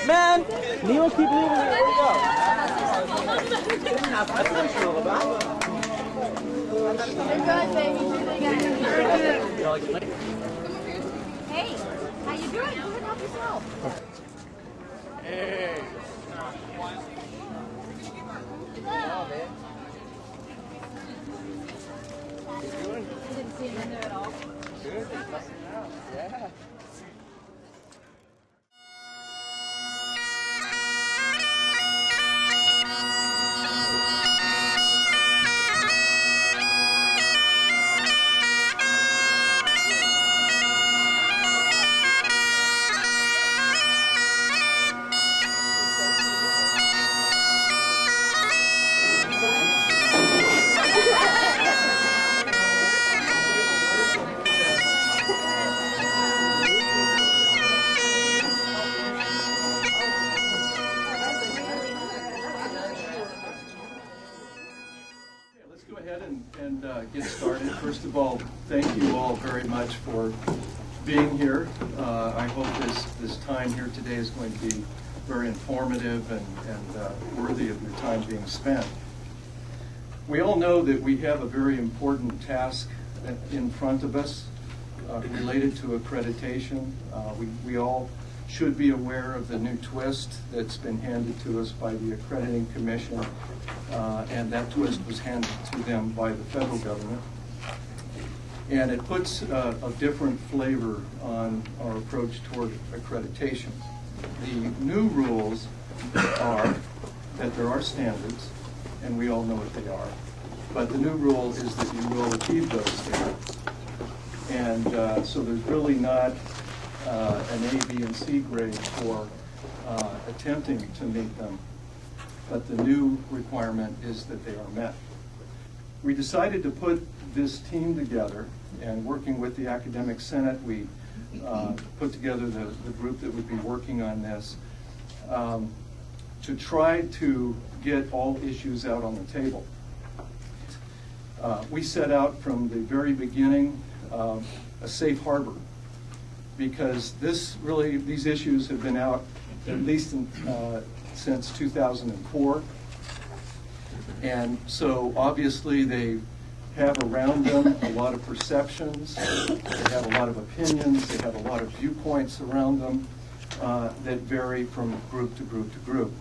Man, Neil, keep moving. Where'd he go? You're good, baby. Hey, how you doing? Go ahead and help yourself. Hey. You didn't see him in there at all. Good. Yeah. And get started. First of all, thank you all very much for being here. I hope this time here today is going to be very informative and worthy of your time being spent. We all know that we have a very important task in front of us related to accreditation. We all should be aware of the new twist that's been handed to us by the Accrediting Commission, and that twist was handed to them by the federal government. And it puts a different flavor on our approach toward accreditation. The new rules are that there are standards, and we all know what they are, but the new rule is that you will achieve those standards. And so there's really not an A, B, and C grade for attempting to meet them, but the new requirement is that they are met. We decided to put this team together, and working with the Academic Senate, we put together the group that would be working on this to try to get all issues out on the table. We set out from the very beginning a safe harbor, because these issues have been out at least since 2004. And so obviously they have around them a lot of perceptions, they have a lot of opinions, they have a lot of viewpoints around them that vary from group to group to group.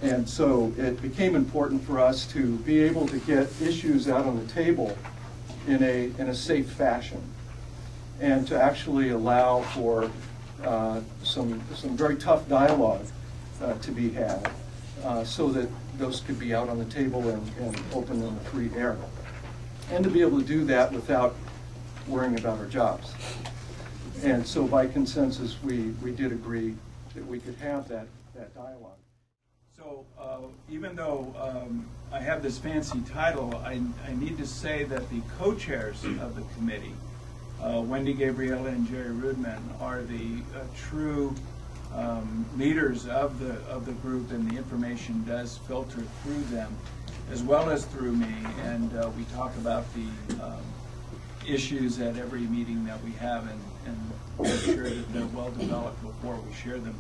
And so it became important for us to be able to get issues out on the table in a safe fashion, and to actually allow for some very tough dialogue to be had, so that those could be out on the table and open in the free air. And to be able to do that without worrying about our jobs. And so by consensus, we did agree that we could have that dialogue. So even though I have this fancy title, I need to say that the co-chairs of the committee, Wendy Gabriella and Jerry Rudman, are the true leaders of the group, and the information does filter through them as well as through me, and we talk about the issues at every meeting that we have, and make sure that they're well developed before we share them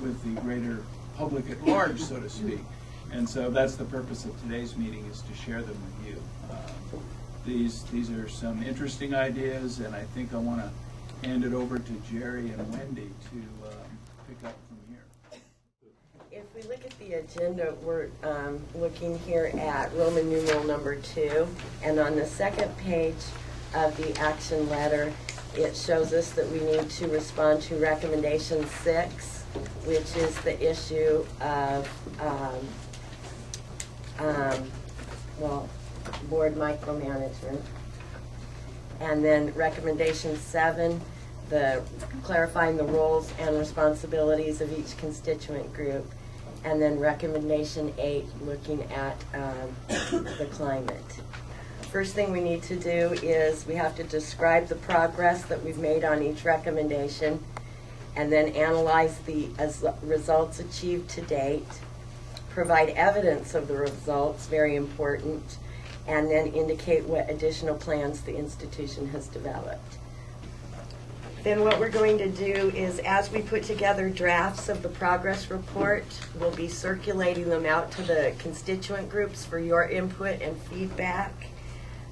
with the greater public at large, so to speak. And so that's the purpose of today's meeting, is to share them with you. These are some interesting ideas, and I think I want to hand it over to Jerry and Wendy to pick up from here. If we look at the agenda, we're looking here at Roman numeral number 2, and on the second page of the action letter, it shows us that we need to respond to recommendation 6, which is the issue of board micromanagement. And then recommendation 7, the clarifying the roles and responsibilities of each constituent group. And then recommendation 8, looking at the climate. First thing we need to do is we have to describe the progress that we've made on each recommendation, and then analyze the results achieved to date, provide evidence of the results, very important, and then indicate what additional plans the institution has developed. Then what we're going to do is, as we put together drafts of the progress report, we'll be circulating them out to the constituent groups for your input and feedback.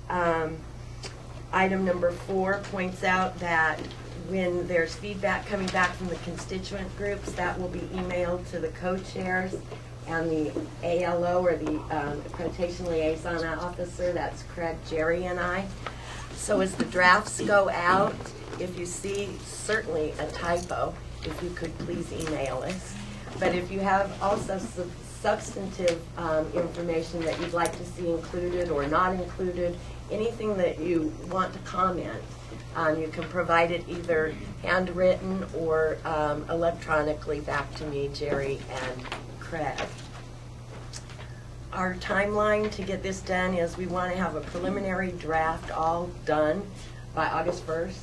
Item number 4 points out that when there's feedback coming back from the constituent groups, that will be emailed to the co-chairs and the ALO, or the Accreditation Liaison Officer. That's Craig, Jerry, and I. So as the drafts go out, if you see certainly a typo, if you could please email us. But if you have also substantive information that you'd like to see included or not included, anything that you want to comment, you can provide it either handwritten or electronically back to me, Jerry, and Craig. Our timeline to get this done is we want to have a preliminary draft all done by August 1st.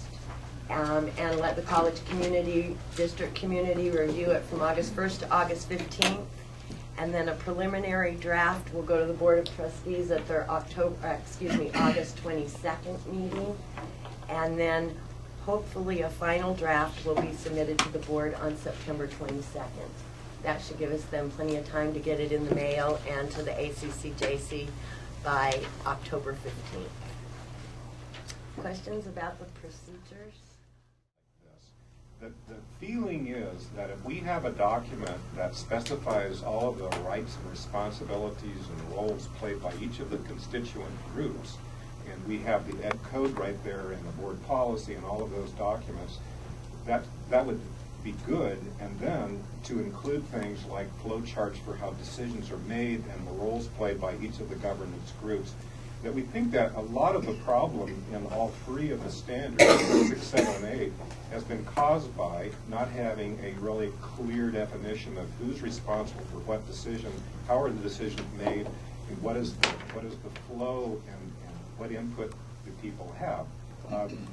And let the college community, district community review it from August 1st to August 15th. And then a preliminary draft will go to the Board of Trustees at their August 22nd meeting. And then hopefully a final draft will be submitted to the board on September 22nd. That should give us then plenty of time to get it in the mail and to the ACCJC by October 15th. Questions about the procedures? The feeling is that if we have a document that specifies all of the rights and responsibilities and roles played by each of the constituent groups, and we have the ed code right there and the board policy and all of those documents, that would be good. And then to include things like flow charts for how decisions are made and the roles played by each of the governance groups, that we think that a lot of the problem in all three of the standards, 6, 7, and 8, has been caused by not having a really clear definition of who's responsible for what decision, how are the decisions made, and what is the flow, and what input do people have.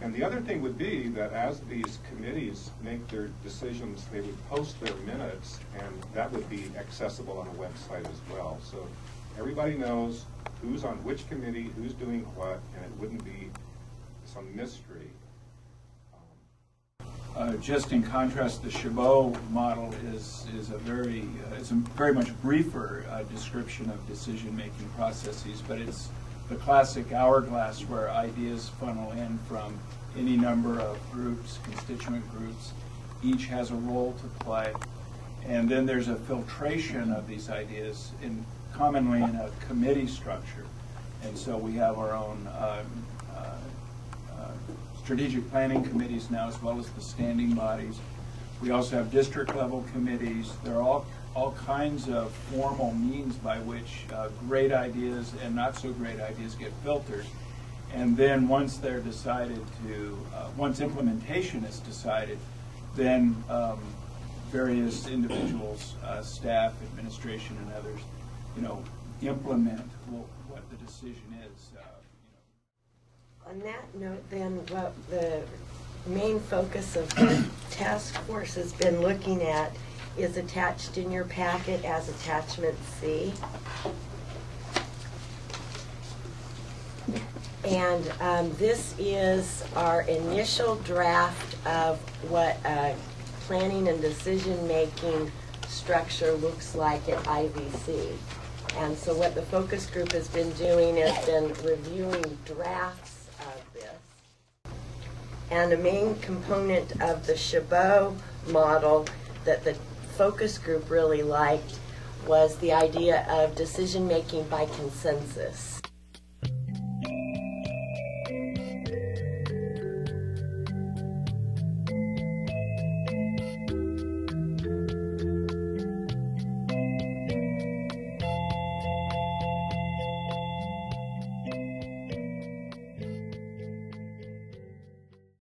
And the other thing would be that as these committees make their decisions, they would post their minutes, and that would be accessible on a website as well. So everybody knows who's on which committee, who's doing what, and it wouldn't be some mystery. Just in contrast, the Chabot model is a very much briefer description of decision-making processes, but it's the classic hourglass where ideas funnel in from any number of groups, constituent groups. Each has a role to play, and then there's a filtration of these ideas commonly in a committee structure. And so we have our own strategic planning committees now, as well as the standing bodies. We also have district level committees. There are all kinds of formal means by which great ideas and not so great ideas get filtered. And then once they're decided to, once implementation is decided, then various individuals, staff, administration, and others, implement what the decision is. On that note, then, what the main focus of the task force has been looking at is attached in your packet as attachment C. And this is our initial draft of what planning and decision-making structure looks like at IVC. And so what the focus group has been doing is been reviewing drafts of this. And a main component of the Chabot model that the focus group really liked was the idea of decision-making by consensus.